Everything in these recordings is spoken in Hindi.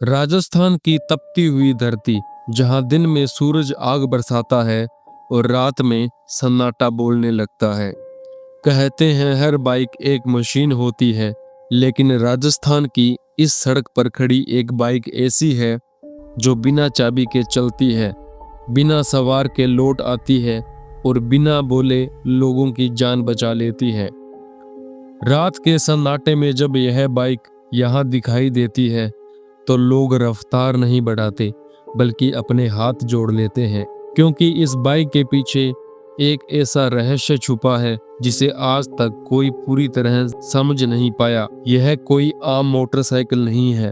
राजस्थान की तपती हुई धरती, जहां दिन में सूरज आग बरसाता है और रात में सन्नाटा बोलने लगता है। कहते हैं हर बाइक एक मशीन होती है, लेकिन राजस्थान की इस सड़क पर खड़ी एक बाइक ऐसी है जो बिना चाबी के चलती है, बिना सवार के लौट आती है और बिना बोले लोगों की जान बचा लेती है। रात के सन्नाटे में जब यह बाइक यहाँ दिखाई देती है तो लोग रफ्तार नहीं बढ़ाते, बल्कि अपने हाथ जोड़ लेते हैं, क्योंकि इस बाइक के पीछे एक ऐसा रहस्य छुपा है जिसे आज तक कोई पूरी तरह समझ नहीं पाया। यह कोई आम मोटरसाइकिल नहीं है,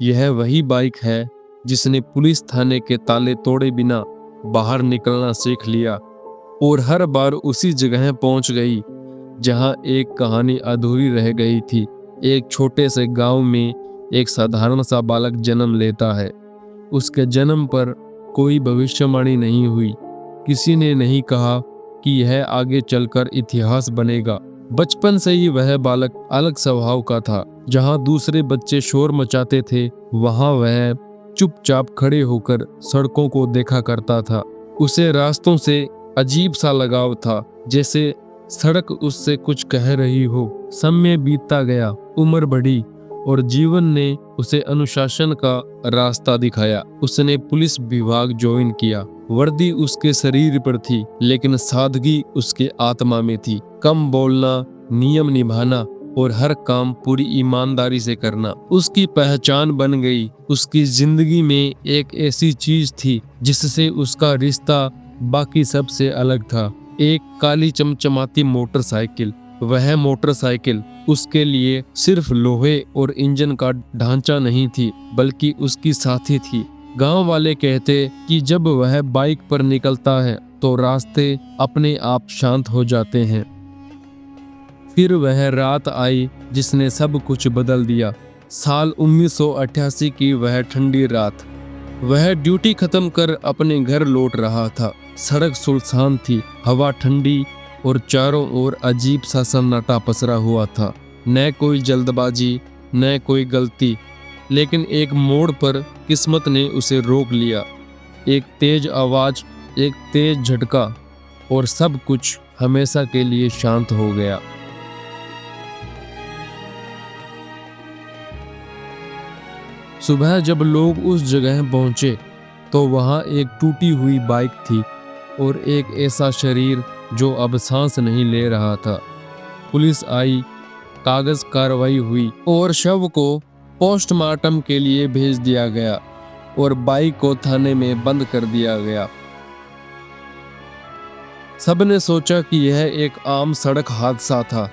यह वही बाइक है जिसने पुलिस थाने के ताले तोड़े बिना बाहर निकलना सीख लिया और हर बार उसी जगह पहुंच गई जहां एक कहानी अधूरी रह गई थी। एक छोटे से गांव में एक साधारण सा बालक जन्म लेता है। उसके जन्म पर कोई भविष्यवाणी नहीं हुई, किसी ने नहीं कहा कि यह आगे चलकर इतिहास बनेगा। बचपन से ही वह बालक अलग स्वभाव का था। जहां दूसरे बच्चे शोर मचाते थे, वहां वह चुपचाप खड़े होकर सड़कों को देखा करता था। उसे रास्तों से अजीब सा लगाव था, जैसे सड़क उससे कुछ कह रही हो। समय बीतता गया, उम्र बढ़ी और जीवन ने उसे अनुशासन का रास्ता दिखाया। उसने पुलिस विभाग ज्वाइन किया। वर्दी उसके शरीर पर थी, लेकिन सादगी उसके आत्मा में थी। कम बोलना, नियम निभाना और हर काम पूरी ईमानदारी से करना उसकी पहचान बन गई। उसकी जिंदगी में एक ऐसी चीज थी जिससे उसका रिश्ता बाकी सबसे अलग था। एक काली चमचमाती मोटरसाइकिल। वह मोटरसाइकिल उसके लिए सिर्फ लोहे और इंजन का ढांचा नहीं थी, बल्कि उसकी साथी थी। गांव वाले कहते कि जब वह बाइक पर निकलता है तो रास्ते अपने आप शांत हो जाते हैं। फिर वह रात आई जिसने सब कुछ बदल दिया। साल 1988 की वह ठंडी रात। वह ड्यूटी खत्म कर अपने घर लौट रहा था। सड़क सुनसान थी, हवा ठंडी और चारों ओर अजीब सा सन्नाटा पसरा हुआ था। न कोई जल्दबाजी, न कोई गलती, लेकिन एक मोड़ पर किस्मत ने उसे रोक लिया। एक तेज आवाज, एक तेज झटका और सब कुछ हमेशा के लिए शांत हो गया। सुबह जब लोग उस जगह पहुंचे तो वहां एक टूटी हुई बाइक थी और एक ऐसा शरीर जो अब सांस नहीं ले रहा था। पुलिस आई, कागज कार्रवाई हुई और शव को पोस्टमार्टम के लिए भेज दिया गया और बाइक को थाने में बंद कर दिया गया। सबने सोचा कि यह एक आम सड़क हादसा था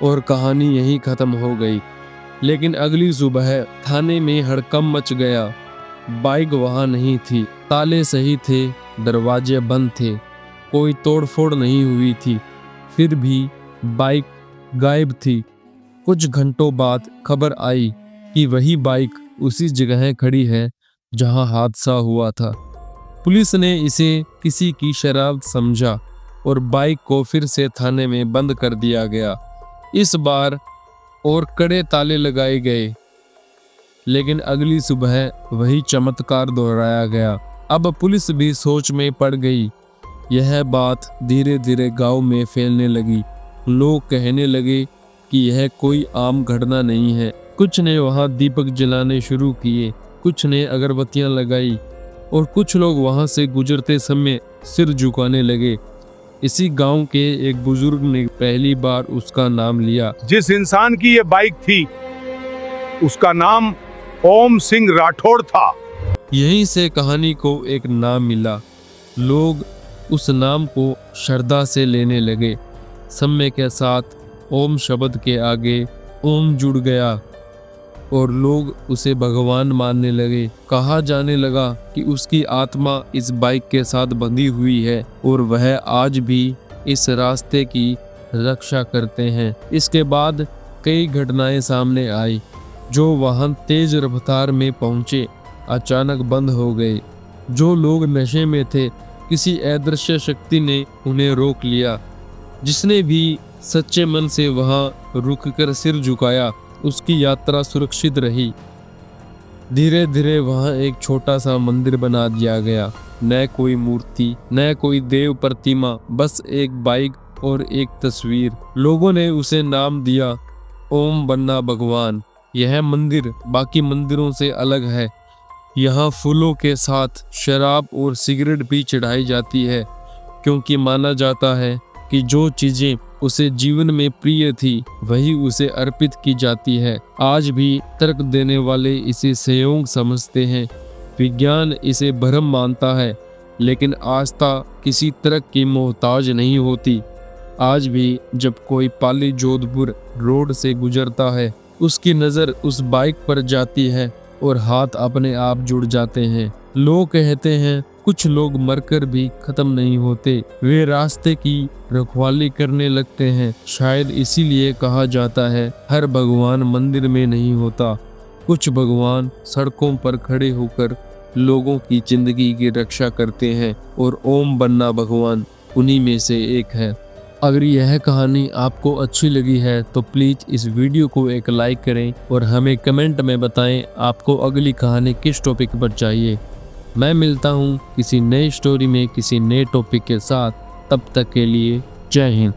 और कहानी यहीं खत्म हो गई। लेकिन अगली सुबह थाने में हड़कंप मच गया। बाइक वहां नहीं थी, ताले सही थे, दरवाजे बंद थे, कोई तोड़फोड़ नहीं हुई थी। फिर भी बाइक गायब थी। कुछ घंटों बाद खबर आई कि वही बाइक उसी जगह खड़ी है जहां हादसा हुआ था। पुलिस ने इसे किसी की शरारत समझा और बाइक को फिर से थाने में बंद कर दिया गया। इस बार और कड़े ताले लगाए गए, लेकिन अगली सुबह वही चमत्कार दोहराया गया। अब पुलिस भी सोच में पड़ गई। यह बात धीरे धीरे गांव में फैलने लगी। लोग कहने लगे कि यह कोई आम घटना नहीं है। कुछ ने वहां दीपक जलाने शुरू किए, कुछ ने अगरबत्तियां लगाई और कुछ लोग वहां से गुजरते समय सिर झुकाने लगे। इसी गांव के एक बुजुर्ग ने पहली बार उसका नाम लिया। जिस इंसान की ये बाइक थी उसका नाम ओम सिंह राठौड़ था। यहीं से कहानी को एक नाम मिला। लोग उस नाम को श्रद्धा से लेने लगे। समय के साथ ओम शब्द के आगे ओम जुड़ गया और लोग उसे भगवान मानने लगे। कहा जाने लगा कि उसकी आत्मा इस बाइक के साथ बंधी हुई है और वह आज भी इस रास्ते की रक्षा करते हैं। इसके बाद कई घटनाएं सामने आई। जो वाहन तेज रफ्तार में पहुंचे अचानक बंद हो गए। जो लोग नशे में थे, किसी अदृश्य शक्ति ने उन्हें रोक लिया। जिसने भी सच्चे मन से वहां रुककर सिर झुकाया, उसकी यात्रा सुरक्षित रही। धीरे धीरे वहाँ एक छोटा सा मंदिर बना दिया गया। न कोई मूर्ति, न कोई देव प्रतिमा, बस एक बाइक और एक तस्वीर। लोगों ने उसे नाम दिया ओम बन्ना भगवान। यह मंदिर बाकी मंदिरों से अलग है। यहाँ फूलों के साथ शराब और सिगरेट भी चढ़ाई जाती है, क्योंकि माना जाता है कि जो चीजें उसे जीवन में प्रिय थी वही उसे अर्पित की जाती है। आज भी तर्क देने वाले इसे संयोग समझते हैं, विज्ञान इसे भ्रम मानता है, लेकिन आस्था किसी तर्क की मोहताज नहीं होती। आज भी जब कोई पाली जोधपुर रोड से गुजरता है, उसकी नज़र उस बाइक पर जाती है और हाथ अपने आप जुड़ जाते हैं। लोग कहते हैं कुछ लोग मरकर भी खत्म नहीं होते, वे रास्ते की रखवाली करने लगते हैं। शायद इसीलिए कहा जाता है हर भगवान मंदिर में नहीं होता, कुछ भगवान सड़कों पर खड़े होकर लोगों की जिंदगी की रक्षा करते हैं, और ओम बन्ना भगवान उन्हीं में से एक है। अगर यह कहानी आपको अच्छी लगी है तो प्लीज़ इस वीडियो को एक लाइक करें और हमें कमेंट में बताएं आपको अगली कहानी किस टॉपिक पर चाहिए। मैं मिलता हूं किसी नई स्टोरी में किसी नए टॉपिक के साथ। तब तक के लिए जय हिंद।